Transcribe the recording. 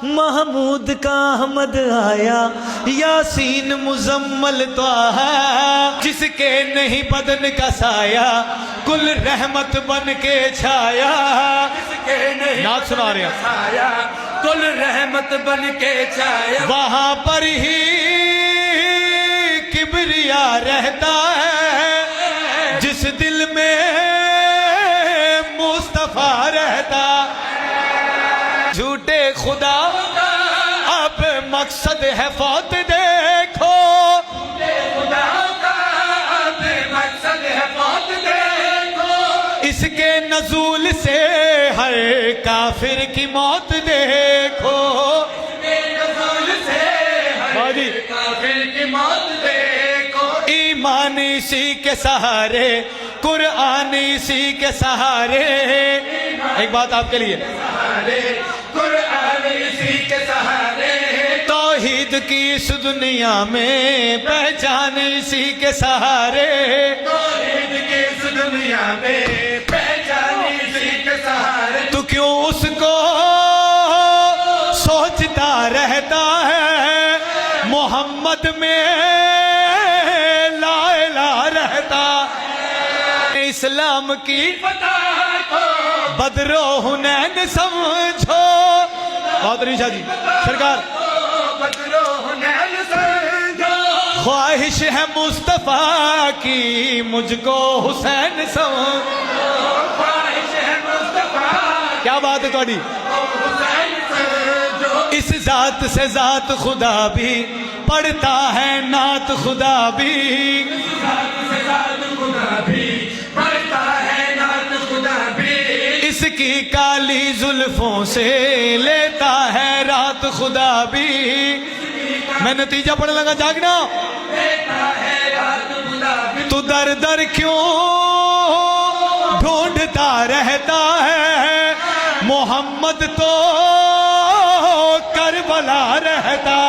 محمود کا احمد آیا، یاسین مزمل طٰہٰ، جس کے نہیں بدن کا سایہ کل رحمت بن کے چھایا، جس کے نہیں نعت سنا رہے ہیں چھایا کل رحمت بن کے چھایا، وہاں پر ہی کبریا رہتا ہے جس دل میں مصطفیٰ رہتا، جھوٹے خدا اب مقصد ہے فوت دیکھو، خدا کا اب مقصد ہے موت دیکھو، اس کے نزول سے ہر کافر کی موت دیکھو، نزول سے ہر جی کافر کی موت دیکھو، ایمان اسی کے سہارے، قرآن اسی کے سہارے۔ ایک بات آپ کے لیے، قرآن اسی کے سہارے، توحید کی اس دنیا میں پہچان اسی کے سہارے، توحید کی اس دنیا میں پہچان اسی کے سہارے، تو کیوں اس کو سوچتا رہتا ہے محمد میں لا الہ رہتا، اسلام کی فتح کو بدر و حنین سمجھو۔ بہت ریشا جی سرکار، بدر و حنین سمجھو، خواہش ہے مصطفیٰ کی مجھ کو حسین سمجھو، خواہش ہے مصطفیٰ کیا بات ہے تھوڑی، حسین سمجھو، اس ذات سے ذات خدا بھی پڑھتا ہے نعت خدا بھی، ذات خدا بھی پڑھتا ہے نعت خدا بھی، اس کی کالی زلفوں سے لیتا ہے رات خدا بھی۔ میں نتیجہ پڑھنے لگا، جاگنا، لیتا ہے رات خدا بھی، تو در در کیوں ڈھونڈتا رہتا ہے محمد تو کربلا رہتا۔